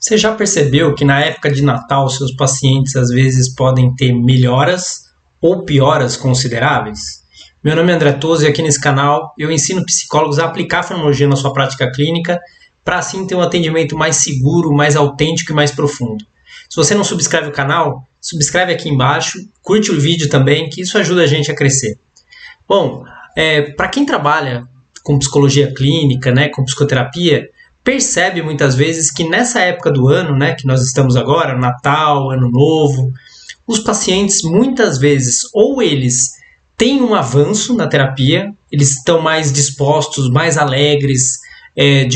Você já percebeu que na época de Natal seus pacientes às vezes podem ter melhoras ou pioras consideráveis? Meu nome é André Toso e aqui nesse canal eu ensino psicólogos a aplicar a fenomenologia na sua prática clínica para assim ter um atendimento mais seguro, mais autêntico e mais profundo. Se você não subscreve o canal, subscreve aqui embaixo, curte o vídeo também, que isso ajuda a gente a crescer. Bom, para quem trabalha com psicologia clínica, né, com psicoterapia, percebe muitas vezes que nessa época do ano, né, que nós estamos agora, Natal, Ano Novo, os pacientes muitas vezes ou eles têm um avanço na terapia, eles estão mais dispostos, mais alegres, vêm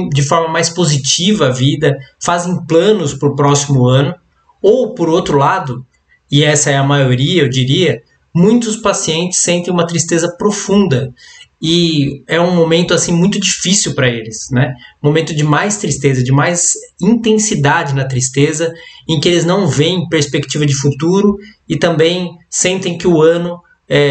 de forma mais positiva à vida, fazem planos para o próximo ano, ou por outro lado, e essa é a maioria, eu diria, muitos pacientes sentem uma tristeza profunda e é um momento assim muito difícil para eles, né? Um momento de mais tristeza, de mais intensidade na tristeza, em que eles não veem perspectiva de futuro e também sentem que o ano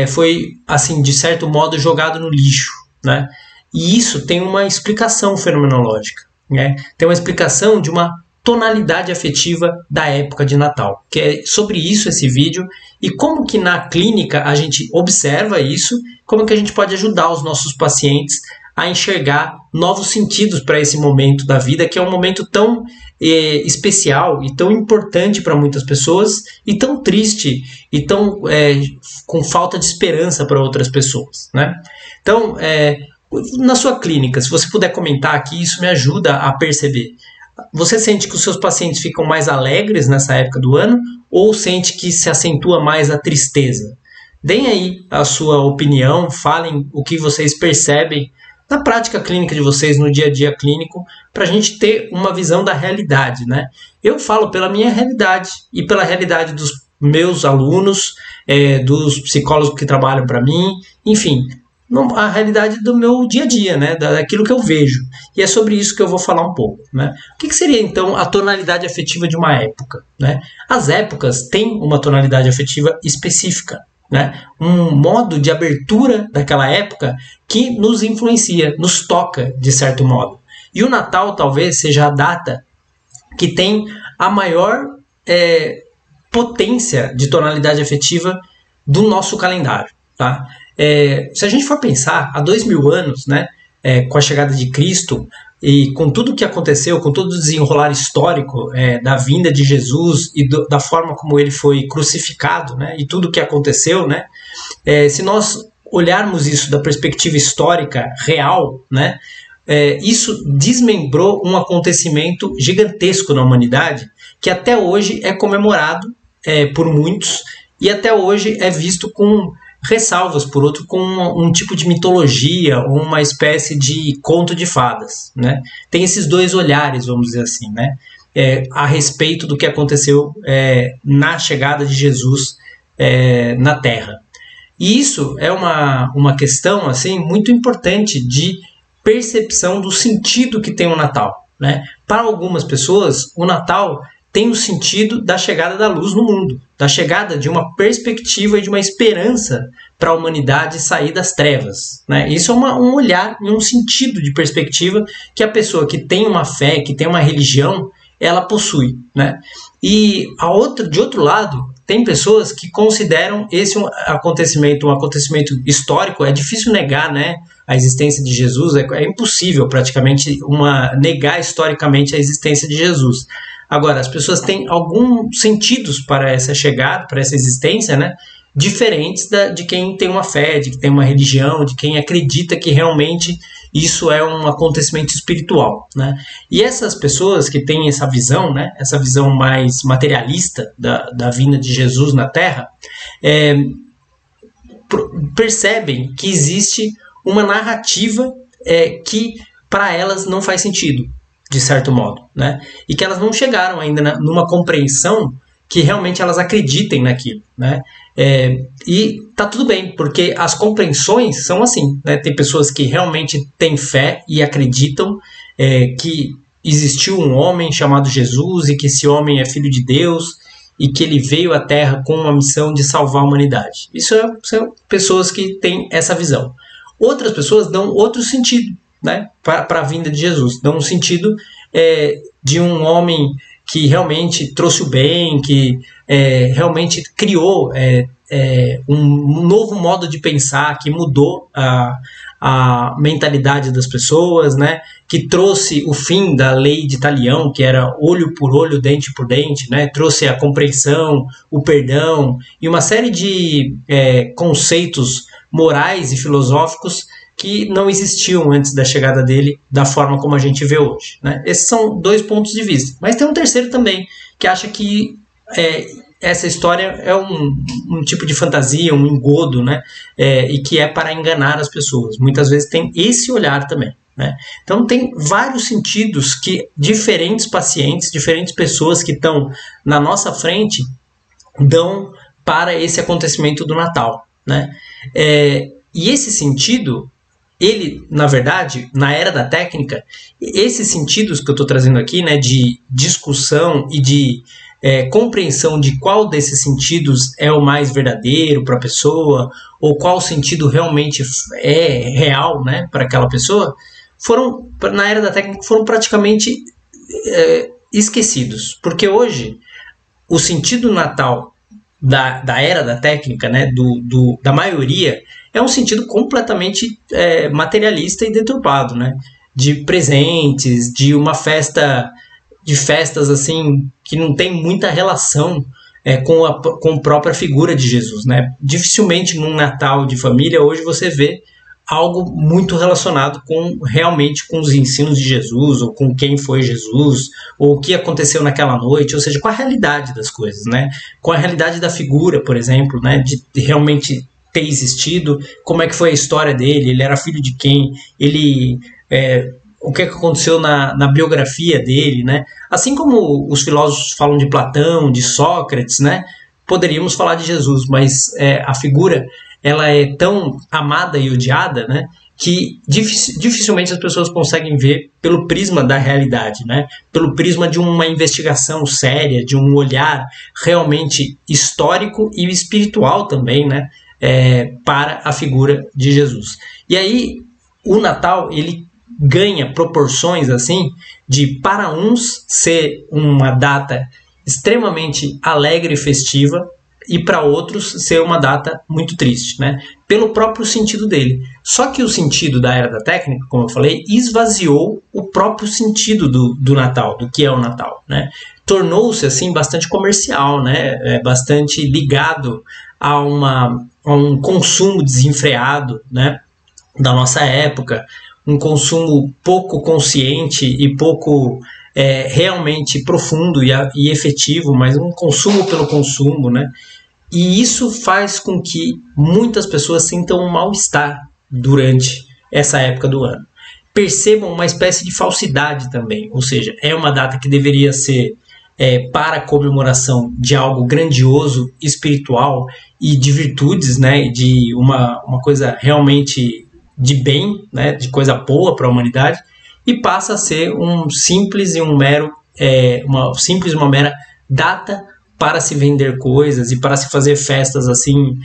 foi, assim, de certo modo, jogado no lixo, né? E isso tem uma explicação fenomenológica, né? Tem uma explicação de uma tonalidade afetiva da época de Natal, que é sobre isso esse vídeo e como que na clínica a gente observa isso, como que a gente pode ajudar os nossos pacientes a enxergar novos sentidos para esse momento da vida, que é um momento tão especial e tão importante para muitas pessoas e tão triste e tão com falta de esperança para outras pessoas, né? Então, na sua clínica, se você puder comentar aqui, isso me ajuda a perceber. Você sente que os seus pacientes ficam mais alegres nessa época do ano ou sente que se acentua mais a tristeza? Deem aí a sua opinião, falem o que vocês percebem na prática clínica de vocês, no dia a dia clínico, para a gente ter uma visão da realidade, né? Eu falo pela minha realidade e pela realidade dos meus alunos, dos psicólogos que trabalham para mim, enfim, a realidade do meu dia a dia, né? Daquilo que eu vejo. E é sobre isso que eu vou falar um pouco, né? O que seria, então, a tonalidade afetiva de uma época, né? As épocas têm uma tonalidade afetiva específica, né? Um modo de abertura daquela época que nos influencia, nos toca, de certo modo. E o Natal talvez seja a data que tem a maior potência de tonalidade afetiva do nosso calendário, tá? Se a gente for pensar, há 2000 anos, né, com a chegada de Cristo e com tudo o que aconteceu, com todo o desenrolar histórico da vinda de Jesus e da forma como ele foi crucificado, né, e tudo o que aconteceu, né, se nós olharmos isso da perspectiva histórica real, né, isso desmembrou um acontecimento gigantesco na humanidade que até hoje é comemorado por muitos e até hoje é visto com ressalvas, por outro, com um tipo de mitologia ou uma espécie de conto de fadas, né? Tem esses dois olhares, vamos dizer assim, né? A respeito do que aconteceu na chegada de Jesus na Terra. E isso é uma questão assim, muito importante de percepção do sentido que tem o Natal, né? Para algumas pessoas, o Natal tem o sentido da chegada da luz no mundo, da chegada de uma perspectiva e de uma esperança para a humanidade sair das trevas, né? Isso é um olhar e um sentido de perspectiva que a pessoa que tem uma fé, que tem uma religião, ela possui, né? E de outro lado, tem pessoas que consideram esse um acontecimento histórico. É difícil negar, né, a existência de Jesus, é impossível praticamente negar historicamente a existência de Jesus. Agora, as pessoas têm alguns sentidos para essa chegada, para essa existência, né, diferentes de quem tem uma fé, de quem tem uma religião, de quem acredita que realmente isso é um acontecimento espiritual, né? E essas pessoas que têm essa visão, né, essa visão mais materialista da vinda de Jesus na Terra, percebem que existe uma narrativa que para elas não faz sentido, de certo modo, né? E que elas não chegaram ainda numa compreensão que realmente elas acreditem naquilo, né? E tá tudo bem, porque as compreensões são assim, né? Tem pessoas que realmente têm fé e acreditam que existiu um homem chamado Jesus e que esse homem é filho de Deus e que ele veio à Terra com uma missão de salvar a humanidade. Isso são pessoas que têm essa visão. Outras pessoas dão outro sentido, né, para a vinda de Jesus, dão um sentido de um homem que realmente trouxe o bem, que realmente criou um novo modo de pensar, que mudou a mentalidade das pessoas, né? Que trouxe o fim da lei de Talião, que era olho por olho, dente por dente, né? Trouxe a compreensão, o perdão e uma série de conceitos morais e filosóficos que não existiam antes da chegada dele da forma como a gente vê hoje, né? Esses são 2 pontos de vista. Mas tem um terceiro também, que acha que essa história é um tipo de fantasia, um engodo, né? E que é para enganar as pessoas. Muitas vezes tem esse olhar também, né? Então tem vários sentidos que diferentes pacientes, diferentes pessoas que estão na nossa frente dão para esse acontecimento do Natal, né? E esse sentido, ele, na verdade, na era da técnica, esses sentidos que eu estou trazendo aqui, né, de discussão e de compreensão de qual desses sentidos é o mais verdadeiro para a pessoa, ou qual sentido realmente é real, né, para aquela pessoa, na era da técnica, foram praticamente esquecidos. Porque hoje, o sentido natal da era da técnica, né, da maioria, é um sentido completamente materialista e deturpado, né? De presentes, de uma festa, de festas assim que não tem muita relação com a própria figura de Jesus, né? Dificilmente num Natal de família hoje você vê algo muito relacionado realmente com os ensinos de Jesus, ou com quem foi Jesus, ou o que aconteceu naquela noite, ou seja, com a realidade das coisas, né? Com a realidade da figura, por exemplo, né? De realmente ter existido, como é que foi a história dele, ele era filho de quem, o que aconteceu na biografia dele, né? Assim como os filósofos falam de Platão, de Sócrates, né? Poderíamos falar de Jesus, mas a figura ela é tão amada e odiada, né? Que dificilmente as pessoas conseguem ver pelo prisma da realidade, né? Pelo prisma de uma investigação séria, de um olhar realmente histórico e espiritual também, né? Para a figura de Jesus. E aí o Natal ele ganha proporções assim de, para uns, ser uma data extremamente alegre e festiva, e para outros ser uma data muito triste, né? Pelo próprio sentido dele. Só que o sentido da era da técnica, como eu falei, esvaziou o próprio sentido do Natal, do que é o Natal, né? Tornou-se assim bastante comercial, né? Bastante ligado a um consumo desenfreado, né? Da nossa época, um consumo pouco consciente e pouco realmente profundo e efetivo, mas um consumo pelo consumo, né? E isso faz com que muitas pessoas sintam um mal-estar durante essa época do ano. Percebam uma espécie de falsidade também, ou seja, é uma data que deveria ser para a comemoração de algo grandioso, espiritual e de virtudes, né? De uma coisa realmente de bem, né? De coisa boa para a humanidade, e passa a ser um simples e uma mera data para se vender coisas e para se fazer festas assim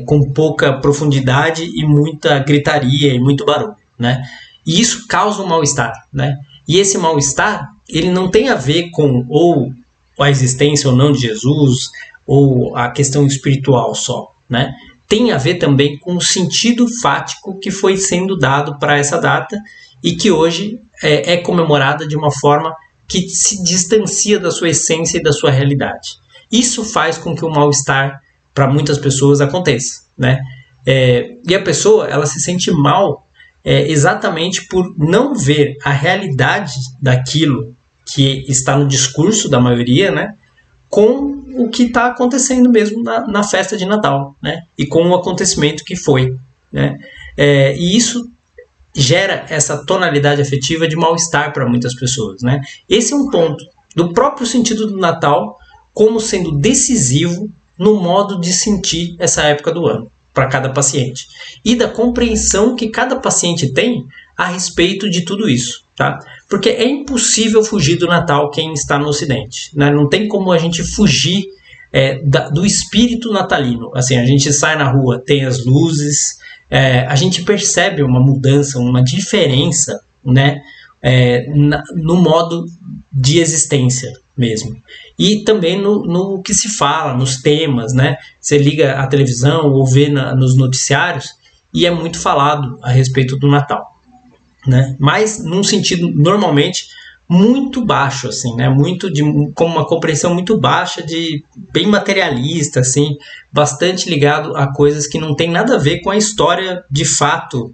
com pouca profundidade e muita gritaria e muito barulho, né? E isso causa um mal-estar, né? E esse mal-estar ele não tem a ver com ou a existência ou não de Jesus ou a questão espiritual só, né? Tem a ver também com o sentido fático que foi sendo dado para essa data e que hoje é comemorada de uma forma que se distancia da sua essência e da sua realidade. Isso faz com que o mal-estar para muitas pessoas aconteça, né? E a pessoa ela se sente mal exatamente por não ver a realidade daquilo que está no discurso da maioria, né? Com o que está acontecendo mesmo na festa de Natal, né? E com o acontecimento que foi, né? E isso gera essa tonalidade afetiva de mal-estar para muitas pessoas, né? Esse é um ponto do próprio sentido do Natal como sendo decisivo no modo de sentir essa época do ano para cada paciente e da compreensão que cada paciente tem a respeito de tudo isso, tá? Porque é impossível fugir do Natal quem está no Ocidente, né? Não tem como a gente fugir do espírito natalino. Assim, a gente sai na rua, tem as luzes, a gente percebe uma mudança, uma diferença, né? no modo de existência mesmo. E também no que se fala, nos temas, né? Você liga a televisão ou vê nos noticiários e é muito falado a respeito do Natal, né? Mas num sentido normalmente muito baixo, assim, né? Com uma compreensão muito baixa, bem materialista, assim, bastante ligado a coisas que não tem nada a ver com a história de fato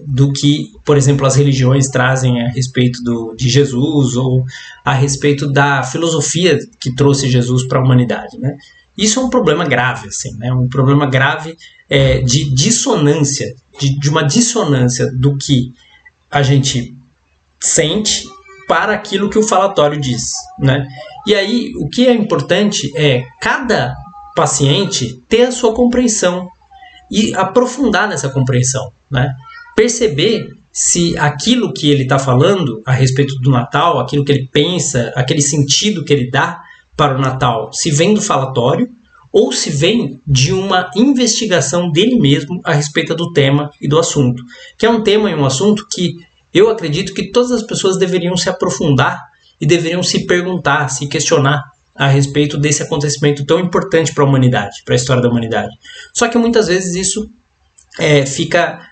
do que, por exemplo, as religiões trazem a respeito de Jesus ou a respeito da filosofia que trouxe Jesus para a humanidade, né? Isso é um problema grave, assim, né? Um problema grave de dissonância, de uma dissonância do que a gente sente para aquilo que o falatório diz, né? E aí, o que é importante é cada paciente ter a sua compreensão e aprofundar nessa compreensão, né? Perceber se aquilo que ele está falando a respeito do Natal, aquilo que ele pensa, aquele sentido que ele dá para o Natal, se vem do falatório ou se vem de uma investigação dele mesmo a respeito do tema e do assunto, que é um tema e um assunto que eu acredito que todas as pessoas deveriam se aprofundar e deveriam se perguntar, se questionar a respeito desse acontecimento tão importante para a humanidade, para a história da humanidade. Só que muitas vezes isso fica...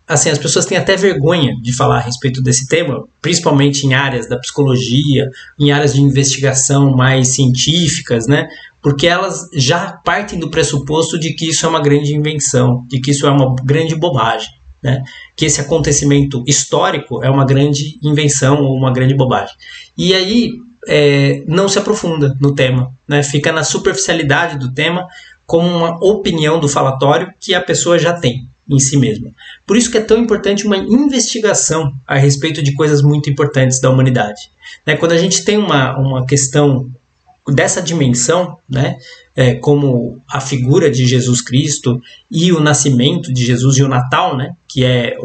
assim, as pessoas têm até vergonha de falar a respeito desse tema, principalmente em áreas da psicologia, em áreas de investigação mais científicas, né? Porque elas já partem do pressuposto de que isso é uma grande invenção, de que isso é uma grande bobagem, né? Que esse acontecimento histórico é uma grande invenção ou uma grande bobagem. E aí não se aprofunda no tema, né? Fica na superficialidade do tema como uma opinião do falatório que a pessoa já tem em si mesma. Por isso que é tão importante uma investigação a respeito de coisas muito importantes da humanidade, né? Quando a gente tem uma questão dessa dimensão, né, como a figura de Jesus Cristo e o nascimento de Jesus e o Natal, né, que é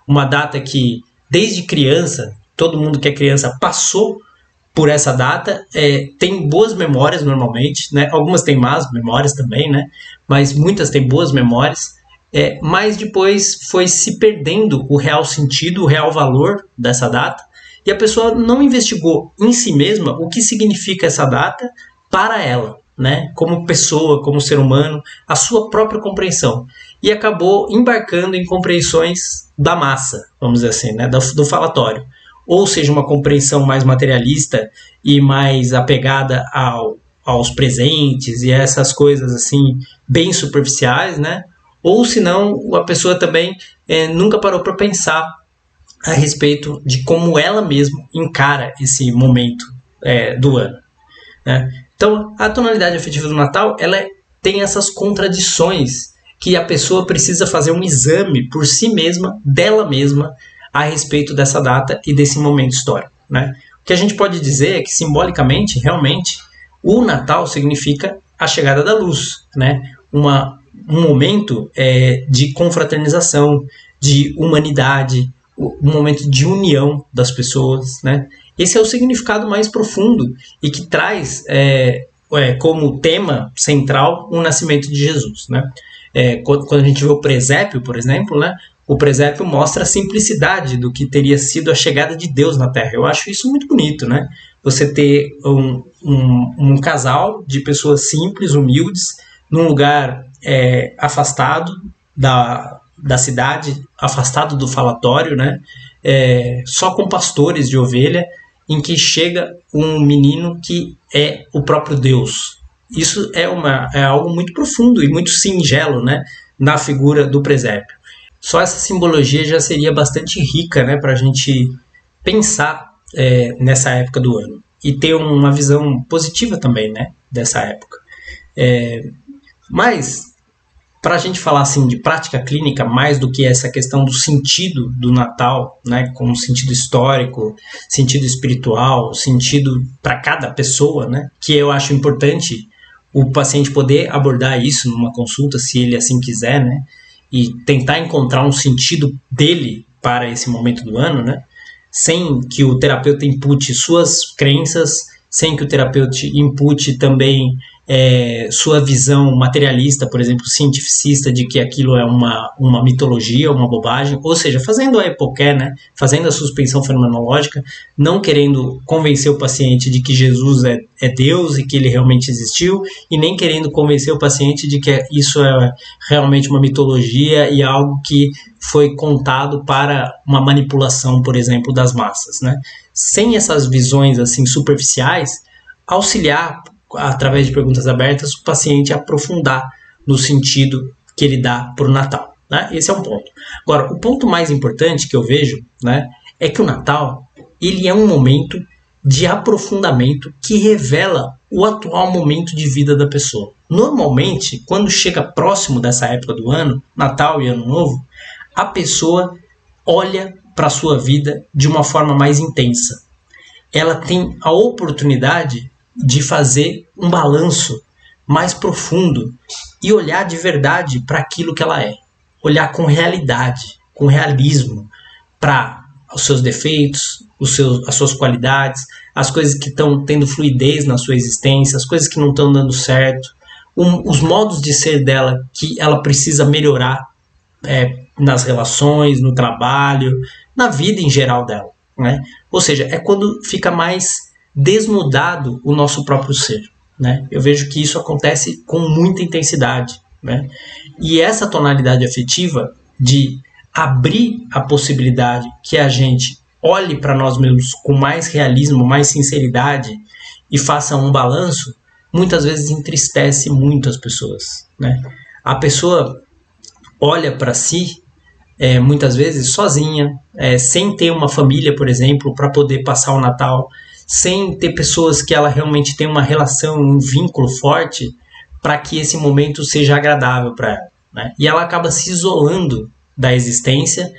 uma data que desde criança, todo mundo que é criança passou por essa data, tem boas memórias normalmente, né, algumas têm más memórias também, né, mas muitas têm boas memórias, mas depois foi se perdendo o real sentido, o real valor dessa data, e a pessoa não investigou em si mesma o que significa essa data para ela, né? Como pessoa, como ser humano, a sua própria compreensão. E acabou embarcando em compreensões da massa, vamos dizer assim, né? do falatório. Ou seja, uma compreensão mais materialista e mais apegada aos presentes e a essas coisas assim, bem superficiais, né? Ou senão a pessoa também nunca parou para pensar a respeito de como ela mesma encara esse momento do ano, né? Então, a tonalidade afetiva do Natal, ela tem essas contradições que a pessoa precisa fazer um exame por si mesma, dela mesma, a respeito dessa data e desse momento histórico, né? O que a gente pode dizer é que, simbolicamente, realmente, o Natal significa a chegada da luz, né? Um momento de confraternização, de humanidade, um momento de união das pessoas, né? Esse é o significado mais profundo e que traz como tema central o nascimento de Jesus, né? Quando a gente vê o presépio, por exemplo, né? O presépio mostra a simplicidade do que teria sido a chegada de Deus na Terra. Eu acho isso muito bonito, né? Você ter um casal de pessoas simples, humildes, num lugar afastado da cidade, afastado do falatório, né? Só com pastores de ovelha, em que chega um menino que é o próprio Deus. Isso é algo muito profundo e muito singelo, né? Na figura do presépio. Só essa simbologia já seria bastante rica, né? Para a gente pensar nessa época do ano e ter uma visão positiva também, né? Dessa época. Mas para a gente falar assim de prática clínica, mais do que essa questão do sentido do Natal, né, como sentido histórico, sentido espiritual, sentido para cada pessoa, né, que eu acho importante o paciente poder abordar isso numa consulta, se ele assim quiser, né, e tentar encontrar um sentido dele para esse momento do ano, né, sem que o terapeuta impute suas crenças, sem que o terapeuta impute também sua visão materialista, por exemplo, cientificista, de que aquilo é uma mitologia, uma bobagem, ou seja, fazendo a epoqué, né, fazendo a suspensão fenomenológica, não querendo convencer o paciente de que Jesus é Deus e que ele realmente existiu, e nem querendo convencer o paciente de que isso é realmente uma mitologia e algo que foi contado para uma manipulação, por exemplo, das massas, né? Sem essas visões assim superficiais, auxiliar através de perguntas abertas o paciente a aprofundar no sentido que ele dá para o Natal, né? Esse é um ponto. Agora, o ponto mais importante que eu vejo, né, é que o Natal ele é um momento de aprofundamento que revela o atual momento de vida da pessoa. Normalmente, quando chega próximo dessa época do ano, Natal e Ano Novo, a pessoa olha para a sua vida de uma forma mais intensa. Ela tem a oportunidade de fazer um balanço mais profundo e olhar de verdade para aquilo que ela é. Olhar com realidade, com realismo, para os seus defeitos, as suas qualidades, as coisas que estão tendo fluidez na sua existência, as coisas que não estão dando certo, os modos de ser dela que ela precisa melhorar nas relações, no trabalho, na vida em geral dela, né? Ou seja, é quando fica mais desnudado o nosso próprio ser, né? Eu vejo que isso acontece com muita intensidade, né? E essa tonalidade afetiva de abrir a possibilidade que a gente olhe para nós mesmos com mais realismo, mais sinceridade e faça um balanço, muitas vezes entristece muito as pessoas, né? A pessoa olha para si muitas vezes sozinha, sem ter uma família, por exemplo, para poder passar o Natal, sem ter pessoas que ela realmente tem uma relação, um vínculo forte para que esse momento seja agradável para ela, né? E ela acaba se isolando da existência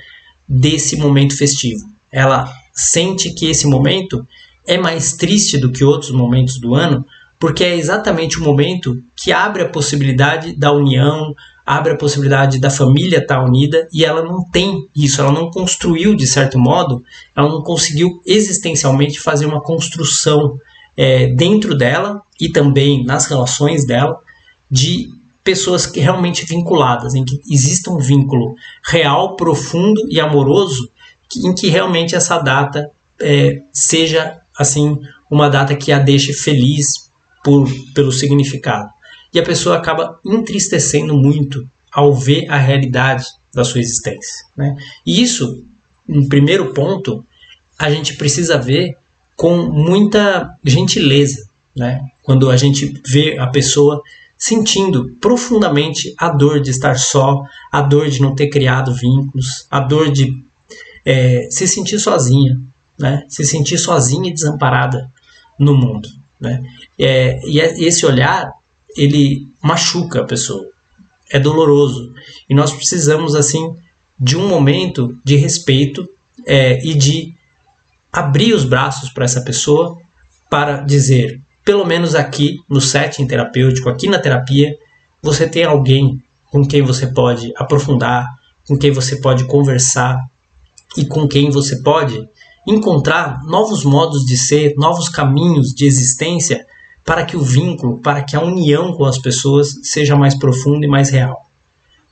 desse momento festivo. Ela sente que esse momento é mais triste do que outros momentos do ano, porque é exatamente o momento que abre a possibilidade da união, abre a possibilidade da família estar unida, e ela não tem isso, ela não construiu, de certo modo, ela não conseguiu existencialmente fazer uma construção dentro dela e também nas relações dela, de pessoas que realmente vinculadas, em que exista um vínculo real, profundo e amoroso, em que realmente essa data seja assim uma data que a deixe feliz pelo significado. E a pessoa acaba entristecendo muito ao ver a realidade da sua existência, né? E isso, em primeiro ponto, a gente precisa ver com muita gentileza, né? Quando a gente vê a pessoa sentindo profundamente a dor de estar só, a dor de não ter criado vínculos, a dor de se sentir sozinha, né? Se sentir sozinha e desamparada no mundo, né? E esse olhar, ele machuca a pessoa, é doloroso, e nós precisamos assim de um momento de respeito e de abrir os braços para essa pessoa, para dizer, pelo menos aqui no setting terapêutico, aqui na terapia, você tem alguém com quem você pode aprofundar, com quem você pode conversar e com quem você pode encontrar novos modos de ser, novos caminhos de existência, para que o vínculo, para que a união com as pessoas seja mais profunda e mais real.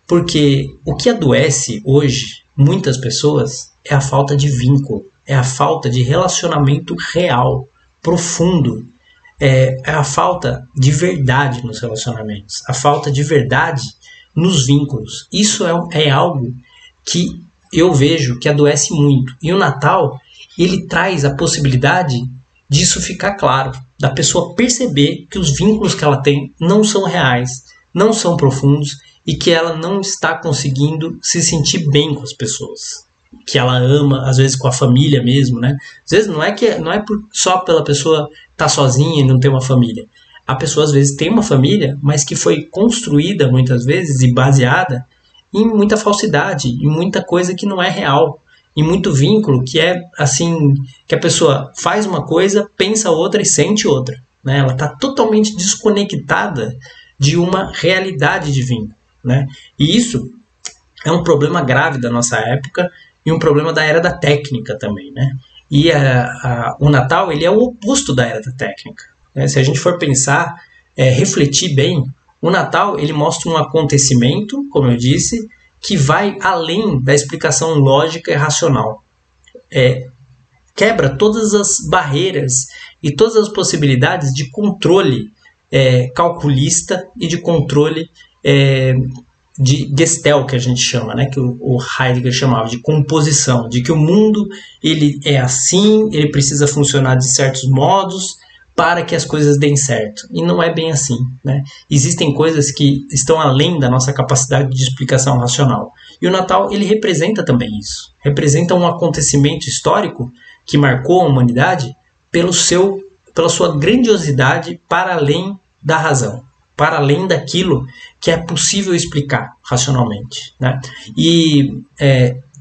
Porque o que adoece hoje muitas pessoas é a falta de vínculo, é a falta de relacionamento real, profundo, é a falta de verdade nos relacionamentos, a falta de verdade nos vínculos. Isso é algo que eu vejo que adoece muito. E o Natal, ele traz a possibilidade disso ficar claro, da pessoa perceber que os vínculos que ela tem não são reais, não são profundos e que ela não está conseguindo se sentir bem com as pessoas que ela ama, às vezes com a família mesmo, né? Às vezes não é só pela pessoa estar sozinha e não ter uma família. A pessoa às vezes tem uma família, mas que foi construída muitas vezes e baseada em muita falsidade, em muita coisa que não é real, e muito vínculo que é assim, que a pessoa faz uma coisa, pensa outra e sente outra, né? Ela está totalmente desconectada de uma realidade de vínculo, né? E isso é um problema grave da nossa época e um problema da era da técnica também, né? E o Natal, ele é o oposto da era da técnica, né? Se a gente for pensar, refletir bem, o Natal ele mostra um acontecimento, como eu disse, que vai além da explicação lógica e racional. Quebra todas as barreiras e todas as possibilidades de controle calculista e de controle de Gestalt, que a gente chama, né, que o Heidegger chamava de composição, de que o mundo ele é assim, ele precisa funcionar de certos modos para que as coisas deem certo. E não é bem assim, né? Existem coisas que estão além da nossa capacidade de explicação racional. E o Natal ele representa também isso. Representa um acontecimento histórico que marcou a humanidade pela sua grandiosidade para além da razão, para além daquilo que é possível explicar racionalmente, né? E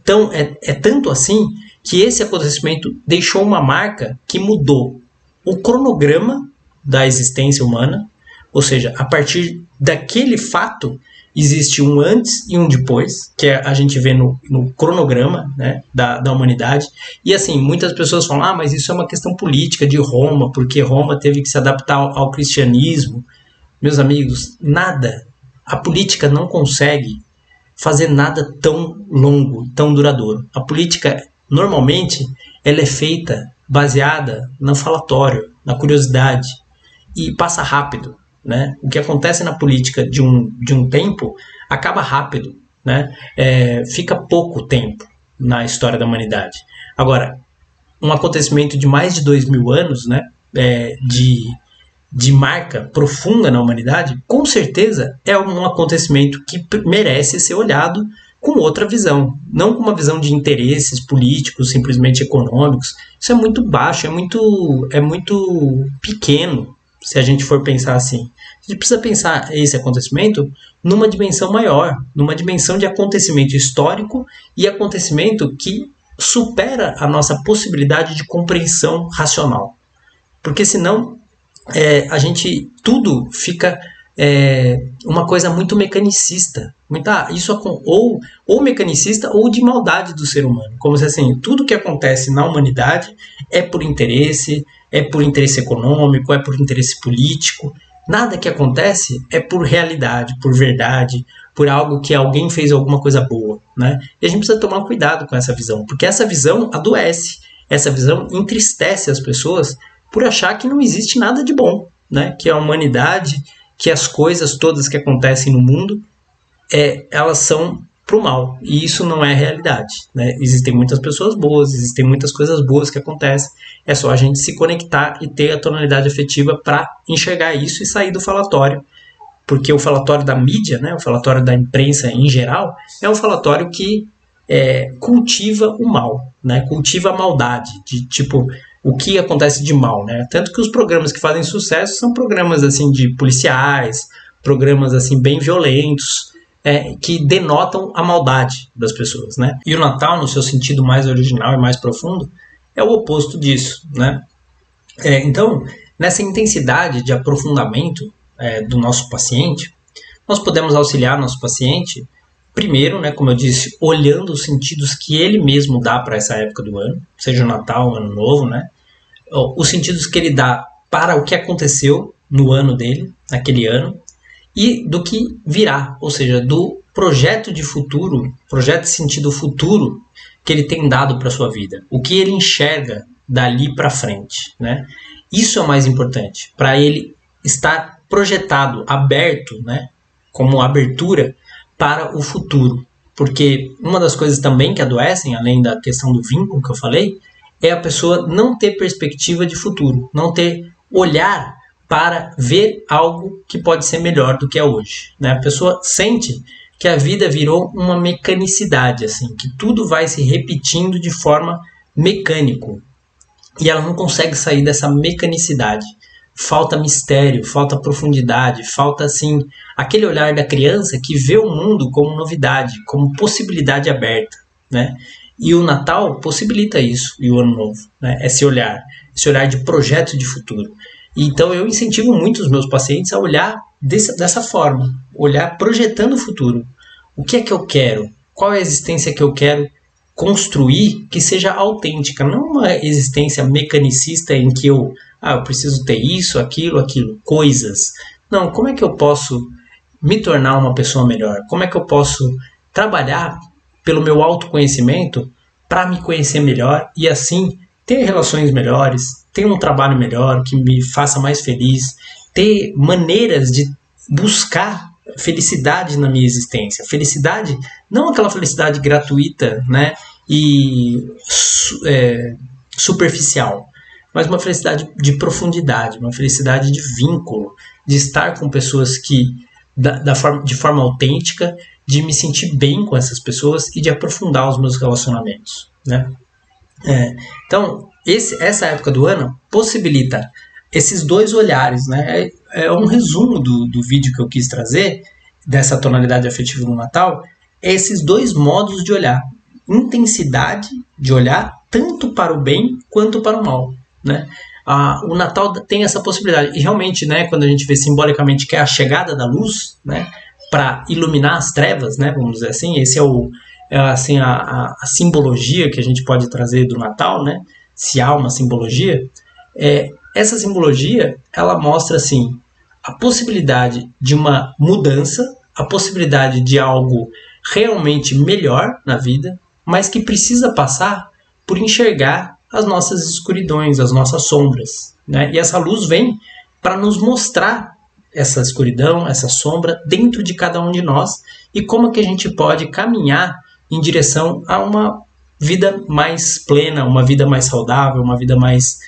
então é tanto assim que esse acontecimento deixou uma marca que mudou o cronograma da existência humana, ou seja, a partir daquele fato existe um antes e um depois, que a gente vê no cronograma, né, da humanidade. E assim, muitas pessoas falam, mas isso é uma questão política de Roma, porque Roma teve que se adaptar ao cristianismo. Meus amigos, nada, a política não consegue fazer nada tão longo, tão duradouro. A política, normalmente, ela é feita baseada no falatório, na curiosidade, e passa rápido, né? O que acontece na política de um tempo acaba rápido, né? Fica pouco tempo na história da humanidade. Agora, um acontecimento de mais de 2000 anos, né? De marca profunda na humanidade, com certeza é um acontecimento que merece ser olhado com outra visão, não com uma visão de interesses políticos, simplesmente econômicos. Isso é muito baixo, é muito pequeno, se a gente for pensar assim. A gente precisa pensar esse acontecimento numa dimensão maior, numa dimensão de acontecimento histórico e acontecimento que supera a nossa possibilidade de compreensão racional. Porque senão tudo fica uma coisa muito mecanicista, ou mecanicista ou de maldade do ser humano, como se assim, tudo que acontece na humanidade é por interesse econômico, é por interesse político. Nada que acontece é por realidade, por verdade, por algo que alguém fez alguma coisa boa, né? E a gente precisa tomar cuidado com essa visão, porque essa visão adoece, essa visão entristece as pessoas por achar que não existe nada de bom, né? Que a humanidade, que as coisas todas que acontecem no mundo, elas são pro mal, e isso não é realidade, né? Existem muitas pessoas boas, existem muitas coisas boas que acontecem, é só a gente se conectar e ter a tonalidade afetiva para enxergar isso e sair do falatório, porque o falatório da mídia, né, o falatório da imprensa em geral, é um falatório que cultiva o mal, né? Cultiva a maldade, de tipo, o que acontece de mal, né? Tanto que os programas que fazem sucesso são programas assim de policiais, programas assim bem violentos, que denotam a maldade das pessoas, né? E o Natal, no seu sentido mais original e mais profundo, é o oposto disso, né? Então, nessa intensidade de aprofundamento do nosso paciente, nós podemos auxiliar nosso paciente, primeiro, né, como eu disse, olhando os sentidos que ele mesmo dá para essa época do ano, seja o Natal, o Ano Novo, né? Os sentidos que ele dá para o que aconteceu no ano dele, naquele ano, e do que virá, ou seja, do projeto de futuro, projeto de sentido futuro que ele tem dado para a sua vida, o que ele enxerga dali para frente, né? Isso é o mais importante, para ele estar projetado, aberto, né, como abertura para o futuro, porque uma das coisas também que adoecem, além da questão do vínculo que eu falei, é a pessoa não ter perspectiva de futuro, não ter olhar para ver algo que pode ser melhor do que é hoje, né? A pessoa sente que a vida virou uma mecanicidade, assim, que tudo vai se repetindo de forma mecânico, e ela não consegue sair dessa mecanicidade. Falta mistério, falta profundidade, falta assim aquele olhar da criança que vê o mundo como novidade, como possibilidade aberta, né? E o Natal possibilita isso, e o Ano Novo, né? Esse olhar de projeto de futuro. Então eu incentivo muito os meus pacientes a olhar dessa forma, olhar projetando o futuro. O que é que eu quero? Qual é a existência que eu quero construir que seja autêntica? Não uma existência mecanicista em que eu preciso ter isso, aquilo, coisas. Não, como é que eu posso me tornar uma pessoa melhor? Como é que eu posso trabalhar pelo meu autoconhecimento para me conhecer melhor e assim ter relações melhores, ter um trabalho melhor que me faça mais feliz, ter maneiras de buscar felicidade na minha existência. Felicidade, não aquela felicidade gratuita, né, e superficial, mas uma felicidade de profundidade, uma felicidade de vínculo, de estar com pessoas que de forma autêntica, de me sentir bem com essas pessoas e de aprofundar os meus relacionamentos, né? Então, essa época do ano possibilita esses dois olhares, né? É um resumo do vídeo que eu quis trazer, dessa tonalidade afetiva no Natal, é esses dois modos de olhar. Intensidade de olhar, tanto para o bem quanto para o mal, né? O Natal tem essa possibilidade. E realmente, né, quando a gente vê simbolicamente que é a chegada da luz, né, para iluminar as trevas, né, vamos dizer assim, esse é assim, a simbologia que a gente pode trazer do Natal, né, se há uma simbologia. Essa simbologia, ela mostra assim, a possibilidade de uma mudança, a possibilidade de algo realmente melhor na vida, mas que precisa passar por enxergar as nossas escuridões, as nossas sombras, né? E essa luz vem para nos mostrar essa escuridão, essa sombra dentro de cada um de nós e como que a gente pode caminhar em direção a uma vida mais plena, uma vida mais saudável, uma vida mais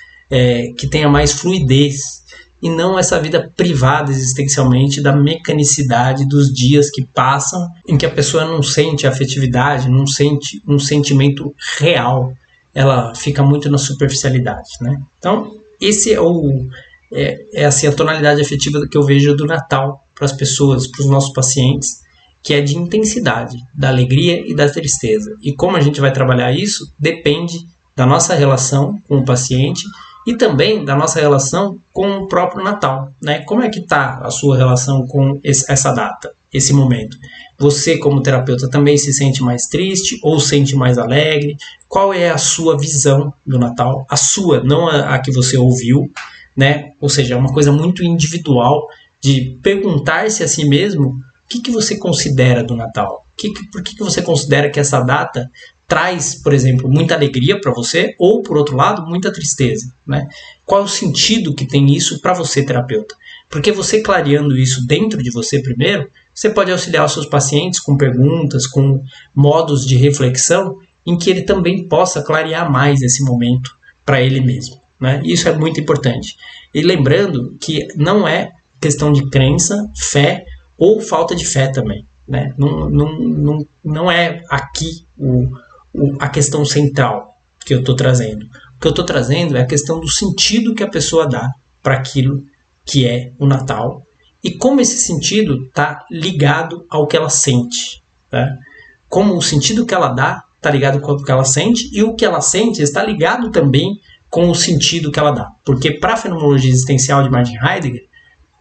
que tenha mais fluidez e não essa vida privada existencialmente da mecanicidade dos dias que passam em que a pessoa não sente afetividade, não sente um sentimento real. Ela fica muito na superficialidade, né? Então, esse é assim, a tonalidade afetiva que eu vejo do Natal para as pessoas, para os nossos pacientes, que é de intensidade, da alegria e da tristeza. E como a gente vai trabalhar isso, depende da nossa relação com o paciente e também da nossa relação com o próprio Natal, né? Como é que está a sua relação com essa data, esse momento? Você, como terapeuta, também se sente mais triste ou sente mais alegre? Qual é a sua visão do Natal? A sua, não a que você ouviu, né? Ou seja, é uma coisa muito individual de perguntar-se a si mesmo o que você considera do Natal? Por que você considera que essa data traz, por exemplo, muita alegria para você ou, por outro lado, muita tristeza, né? Qual é o sentido que tem isso para você, terapeuta? Porque você clareando isso dentro de você primeiro, você pode auxiliar os seus pacientes com perguntas, com modos de reflexão, em que ele também possa clarear mais esse momento para ele mesmo, né? Isso é muito importante. E lembrando que não é questão de crença, fé ou falta de fé também, né? Não é aqui a questão central que eu estou trazendo. O que eu estou trazendo é a questão do sentido que a pessoa dá para aquilo que é o Natal e como esse sentido está ligado ao que ela sente, tá? Como o sentido que ela dá está ligado com o que ela sente e o que ela sente está ligado também com o sentido que ela dá. Porque para a fenomenologia existencial de Martin Heidegger,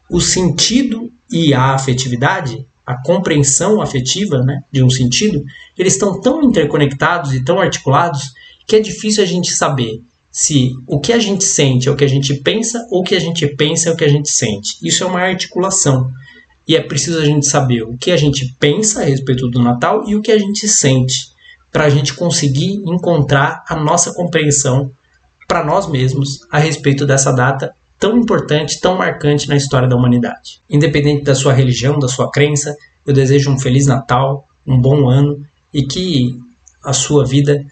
o sentido e a afetividade, a compreensão afetiva, né, de um sentido, eles estão tão interconectados e tão articulados que é difícil a gente saber se o que a gente sente é o que a gente pensa ou o que a gente pensa é o que a gente sente. Isso é uma articulação. E é preciso a gente saber o que a gente pensa a respeito do Natal e o que a gente sente, para a gente conseguir encontrar a nossa compreensão para nós mesmos a respeito dessa data tão importante, tão marcante na história da humanidade. Independente da sua religião, da sua crença, eu desejo um Feliz Natal, um bom ano e que a sua vida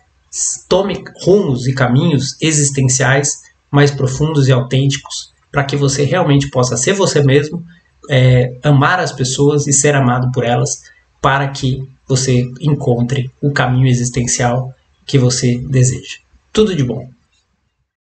tome rumos e caminhos existenciais mais profundos e autênticos para que você realmente possa ser você mesmo, amar as pessoas e ser amado por elas para que você encontre o caminho existencial que você deseja. Tudo de bom!